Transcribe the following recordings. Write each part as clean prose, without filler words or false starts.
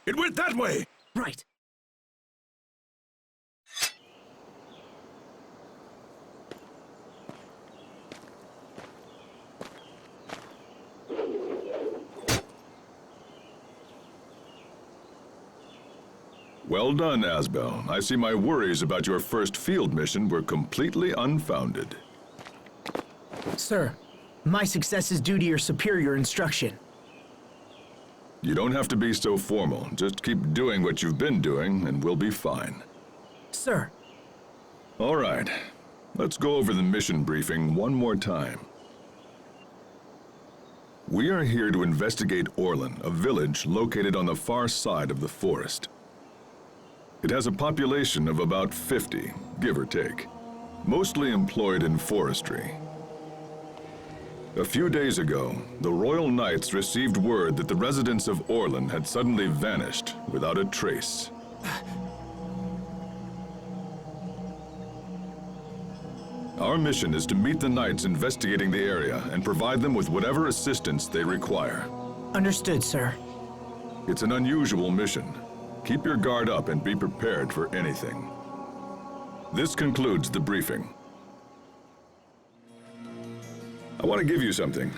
It went that way! Right. Well done, Asbel. I see my worries about your first field mission were completely unfounded. Sir, my success is due to your superior instruction. You don't have to be so formal. Just keep doing what you've been doing, and we'll be fine. Sir. All right. Let's go over the mission briefing one more time. We are here to investigate Orlen, a village located on the far side of the forest. It has a population of about 50, give or take, mostly employed in forestry. A few days ago, the Royal Knights received word that the residents of Orlen had suddenly vanished without a trace. Our mission is to meet the Knights investigating the area and provide them with whatever assistance they require. Understood, sir. It's an unusual mission. Keep your guard up and be prepared for anything. This concludes the briefing. I want to give you something.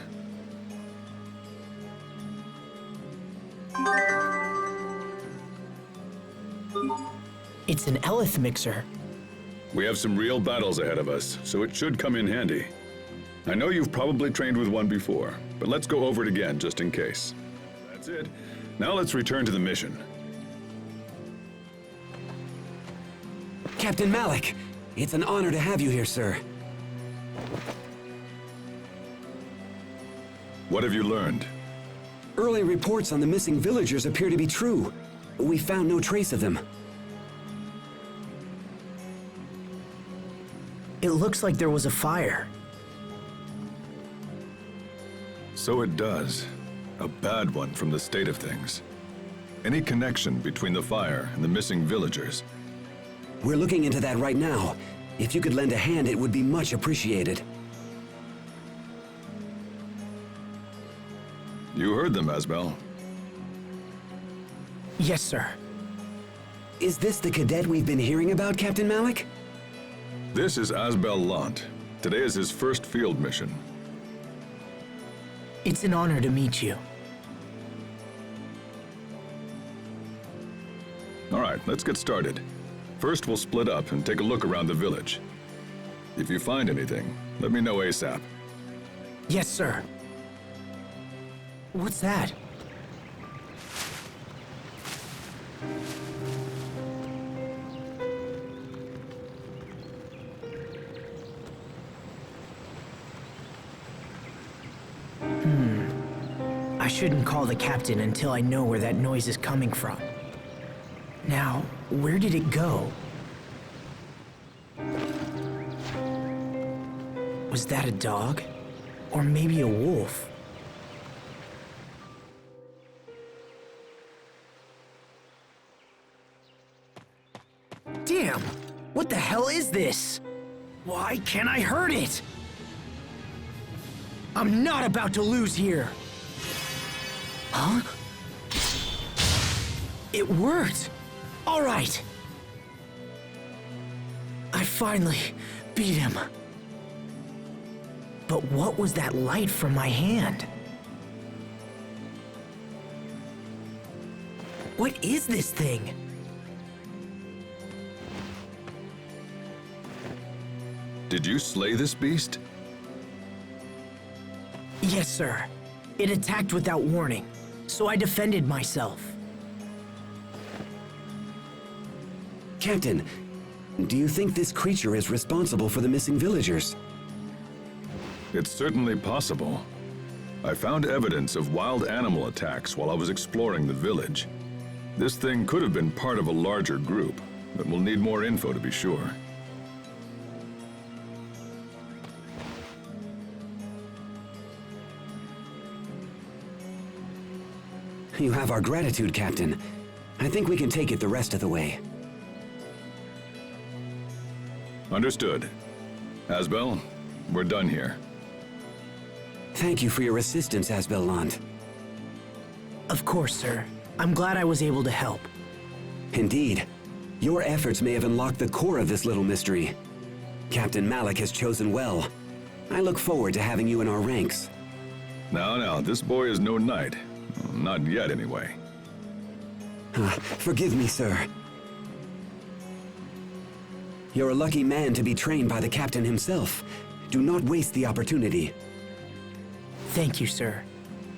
It's an Elith mixer. We have some real battles ahead of us, so it should come in handy. I know you've probably trained with one before, but let's go over it again just in case. That's it. Now let's return to the mission. Captain Malik, it's an honor to have you here, sir. What have you learned? Early reports on the missing villagers appear to be true. We found no trace of them. It looks like there was a fire. So it does. A bad one from the state of things. Any connection between the fire and the missing villagers? We're looking into that right now. If you could lend a hand, it would be much appreciated. You heard them, Asbel. Yes, sir. Is this the cadet we've been hearing about, Captain Malik? This is Asbel Lant. Today is his first field mission. It's an honor to meet you. All right, let's get started. First, we'll split up and take a look around the village. If you find anything, let me know ASAP. Yes, sir. What's that? I shouldn't call the captain until I know where that noise is coming from. Now, where did it go? Was that a dog? Or maybe a wolf? Damn! What the hell is this? Why can't I hurt it? I'm not about to lose here! Huh? It worked! All right! I finally beat him. But what was that light from my hand? What is this thing? Did you slay this beast? Yes, sir. It attacked without warning, so I defended myself. Captain, do you think this creature is responsible for the missing villagers? It's certainly possible. I found evidence of wild animal attacks while I was exploring the village. This thing could have been part of a larger group, but we'll need more info to be sure. You have our gratitude, Captain. I think we can take it the rest of the way. Understood. Asbel, we're done here. Thank you for your assistance, Asbel Lant. Of course, sir. I'm glad I was able to help. Indeed. Your efforts may have unlocked the core of this little mystery. Captain Malik has chosen well. I look forward to having you in our ranks. Now, this boy is no knight. Not yet, anyway. Forgive me, sir. You're a lucky man to be trained by the captain himself. Do not waste the opportunity. Thank you, sir.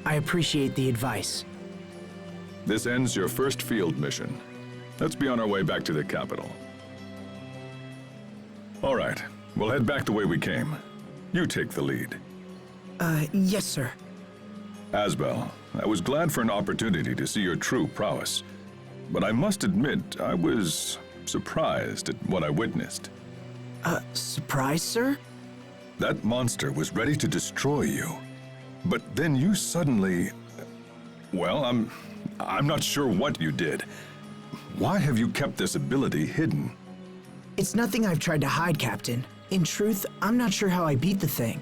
I appreciate the advice. This ends your first field mission. Let's be on our way back to the capital. All right, we'll head back the way we came. You take the lead. Yes, sir. Asbel, I was glad for an opportunity to see your true prowess. But I must admit, I was surprised at what I witnessed. Surprise, sir? That monster was ready to destroy you. But then you suddenly... Well, I'm not sure what you did. Why have you kept this ability hidden? It's nothing I've tried to hide, Captain. In truth, I'm not sure how I beat the thing.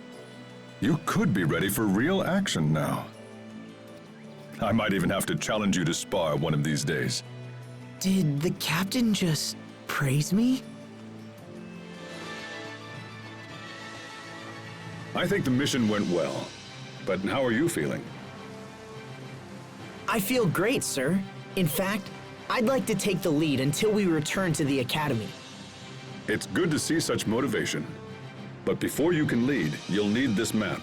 You could be ready for real action now. I might even have to challenge you to spar one of these days. Did the captain just praise me? I think the mission went well. But how are you feeling? I feel great, sir. In fact, I'd like to take the lead until we return to the academy. It's good to see such motivation. But before you can lead, you'll need this map.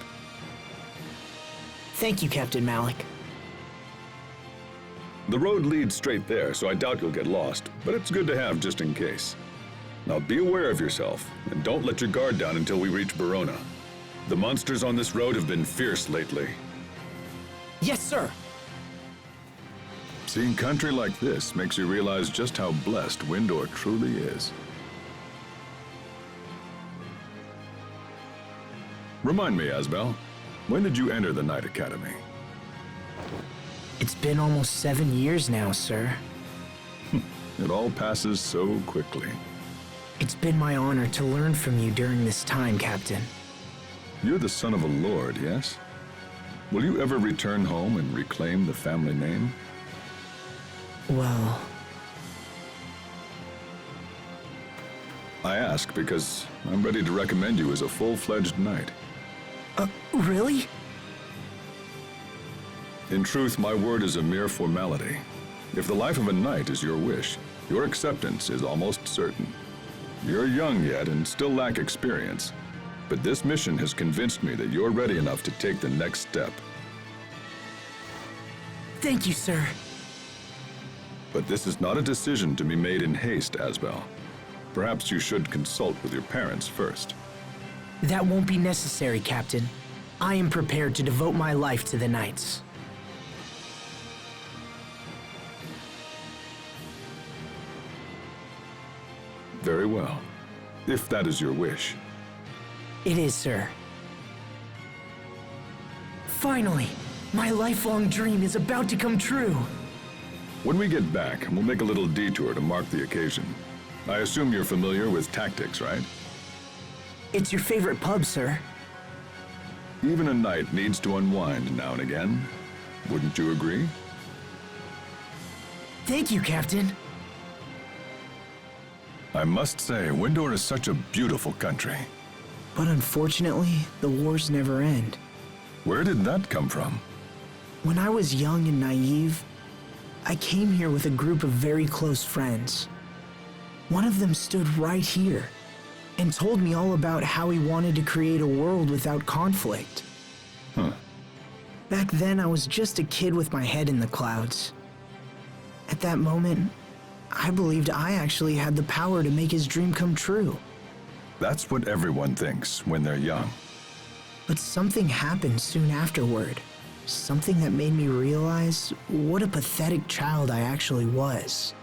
Thank you, Captain Malik. The road leads straight there, so I doubt you'll get lost, but it's good to have just in case. Now be aware of yourself, and don't let your guard down until we reach Barona. The monsters on this road have been fierce lately. Yes, sir. Seeing country like this makes you realize just how blessed Windor truly is. Remind me, Asbel, when did you enter the Knight Academy? It's been almost 7 years now, sir. It all passes so quickly. It's been my honor to learn from you during this time, Captain. You're the son of a lord, yes? Will you ever return home and reclaim the family name? Well... I ask because I'm ready to recommend you as a full-fledged knight. Really? In truth, my word is a mere formality. If the life of a knight is your wish, your acceptance is almost certain. You're young yet and still lack experience, but this mission has convinced me that you're ready enough to take the next step. Thank you, sir. But this is not a decision to be made in haste, Asbel. Perhaps you should consult with your parents first. That won't be necessary, Captain. I am prepared to devote my life to the Knights. Very well, if that is your wish. It is, sir. Finally, my lifelong dream is about to come true. When we get back, we'll make a little detour to mark the occasion. I assume you're familiar with tactics, right? It's your favorite pub, sir. Even a knight needs to unwind now and again. Wouldn't you agree? Thank you, Captain. I must say, Windor is such a beautiful country. But unfortunately, the wars never end. Where did that come from? When I was young and naive, I came here with a group of very close friends. One of them stood right here and told me all about how he wanted to create a world without conflict. Back then, I was just a kid with my head in the clouds. At that moment, I believed I actually had the power to make his dream come true. That's what everyone thinks when they're young. But something happened soon afterward. Something that made me realize what a pathetic child I actually was.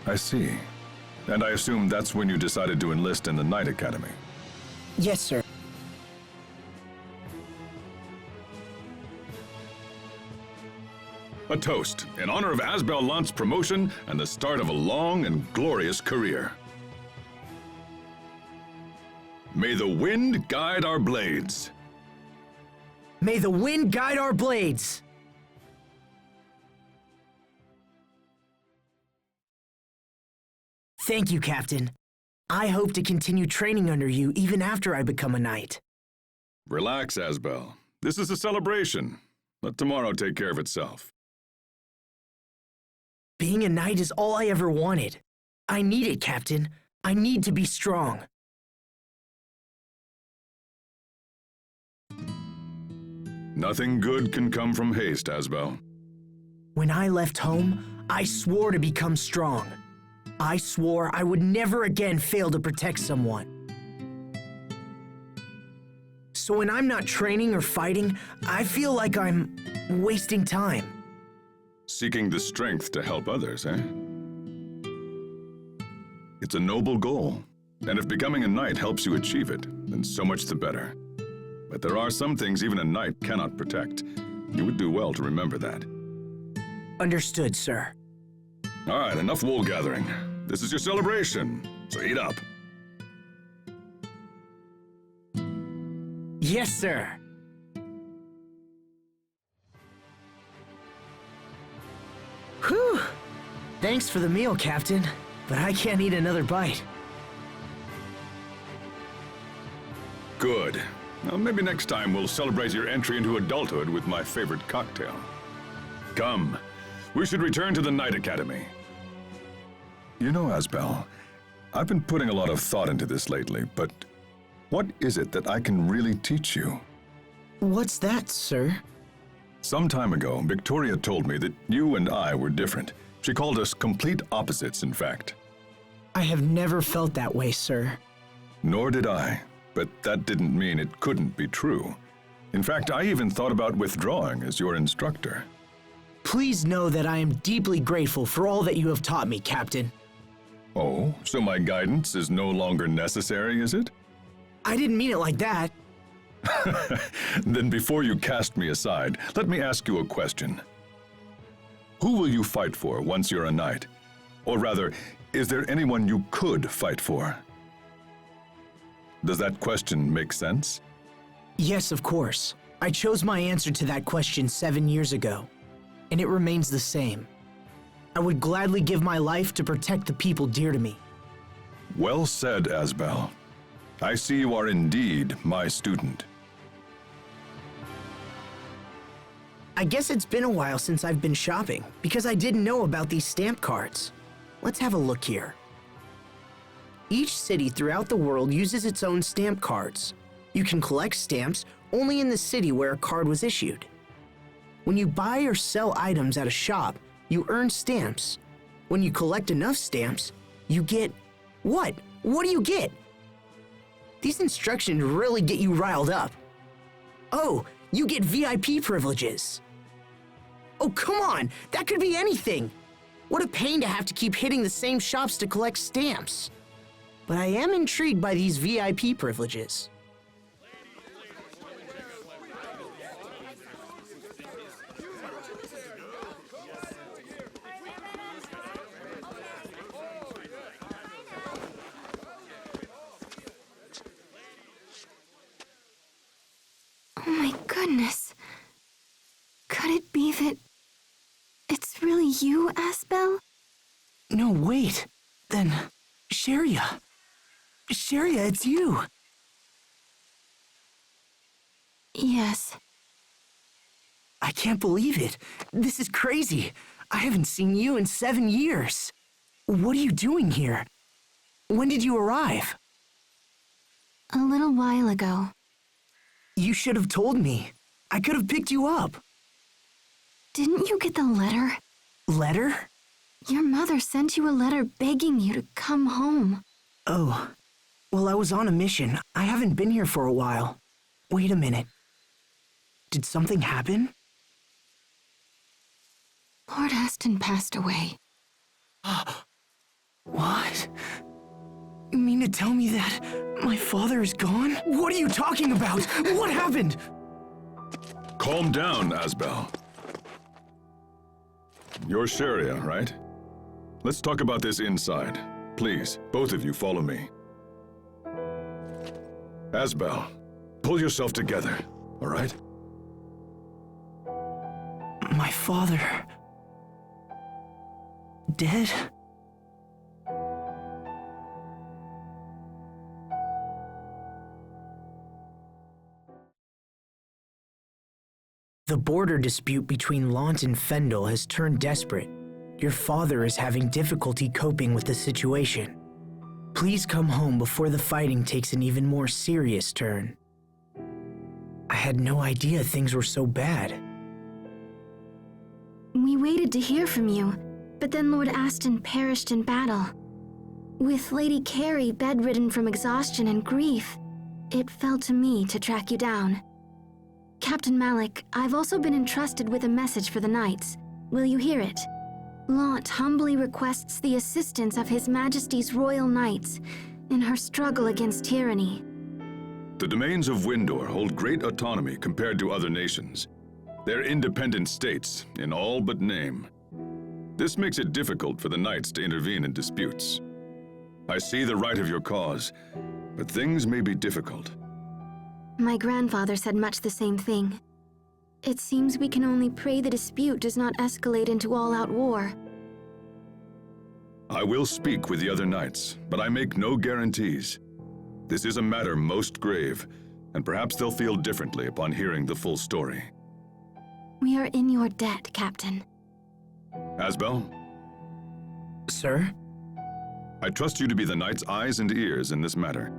I see. And I assume that's when you decided to enlist in the Knight Academy. Yes, sir. A toast in honor of Asbel Lant's promotion and the start of a long and glorious career. May the wind guide our blades. May the wind guide our blades! Thank you, Captain. I hope to continue training under you even after I become a knight. Relax, Asbel. This is a celebration. Let tomorrow take care of itself. Being a knight is all I ever wanted. I need it, Captain. I need to be strong. Nothing good can come from haste, Asbel. When I left home, I swore to become strong. I swore I would never again fail to protect someone. So when I'm not training or fighting, I feel like I'm wasting time. Seeking the strength to help others, eh? It's a noble goal, and if becoming a knight helps you achieve it, then so much the better. But there are some things even a knight cannot protect. You would do well to remember that. Understood, sir. All right, enough wool gathering. This is your celebration, so eat up. Yes, sir. Whew! Thanks for the meal, Captain, but I can't eat another bite. Good. Now, maybe next time we'll celebrate your entry into adulthood with my favorite cocktail. Come, we should return to the Knight Academy. You know, Asbel, I've been putting a lot of thought into this lately, but what is it that I can really teach you? What's that, sir? Some time ago, Victoria told me that you and I were different. She called us complete opposites, in fact. I have never felt that way, sir. Nor did I, but that didn't mean it couldn't be true. In fact, I even thought about withdrawing as your instructor. Please know that I am deeply grateful for all that you have taught me, Captain. Oh, so my guidance is no longer necessary, is it? I didn't mean it like that. Then before you cast me aside, let me ask you a question. Who will you fight for once you're a knight? Or rather, is there anyone you could fight for? Does that question make sense? Yes, of course. I chose my answer to that question 7 years ago, and it remains the same. I would gladly give my life to protect the people dear to me. Well said, Asbel. I see you are indeed my student. I guess it's been a while since I've been shopping, because I didn't know about these stamp cards. Let's have a look here. Each city throughout the world uses its own stamp cards. You can collect stamps only in the city where a card was issued. When you buy or sell items at a shop, you earn stamps. When you collect enough stamps, you get... What? What do you get? These instructions really get you riled up. Oh, you get VIP privileges. Oh, come on! That could be anything! What a pain to have to keep hitting the same shops to collect stamps. But I am intrigued by these VIP privileges. Oh my goodness. Could it be that it's really you, Asbel? No, wait. Then, Sheria. Sheria, it's you. Yes. I can't believe it. This is crazy. I haven't seen you in 7 years. What are you doing here? When did you arrive? A little while ago. You should have told me. I could have picked you up. Didn't you get the letter? Letter? Your mother sent you a letter begging you to come home. Oh. Well, I was on a mission. I haven't been here for a while. Wait a minute. Did something happen? Lord Aston passed away. What? You mean to tell me that my father is gone? What are you talking about? What happened? Calm down, Asbel. You're Sheria, right? Let's talk about this inside. Please, both of you follow me. Asbel, pull yourself together, all right? My father... dead? The border dispute between Lant and Fendel has turned desperate. Your father is having difficulty coping with the situation. Please come home before the fighting takes an even more serious turn. I had no idea things were so bad. We waited to hear from you, but then Lord Aston perished in battle. With Lady Kerri bedridden from exhaustion and grief, it fell to me to track you down. Captain Malik, I've also been entrusted with a message for the Knights. Will you hear it? Lant humbly requests the assistance of His Majesty's Royal Knights in her struggle against tyranny. The domains of Windor hold great autonomy compared to other nations. They're independent states, in all but name. This makes it difficult for the Knights to intervene in disputes. I see the right of your cause, but things may be difficult. My grandfather said much the same thing. It seems we can only pray the dispute does not escalate into all-out war. I will speak with the other knights, but I make no guarantees. This is a matter most grave, and perhaps they'll feel differently upon hearing the full story. We are in your debt, Captain. Asbel, Sir? I trust you to be the knight's eyes and ears in this matter.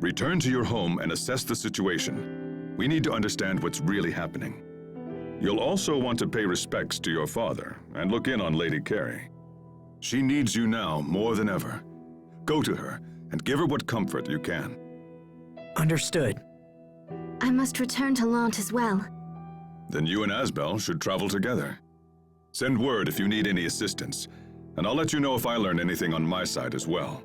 Return to your home and assess the situation. We need to understand what's really happening. You'll also want to pay respects to your father and look in on Lady Kerri. She needs you now more than ever. Go to her and give her what comfort you can. Understood. I must return to Lant as well. Then you and Asbel should travel together. Send word if you need any assistance, and I'll let you know if I learn anything on my side as well.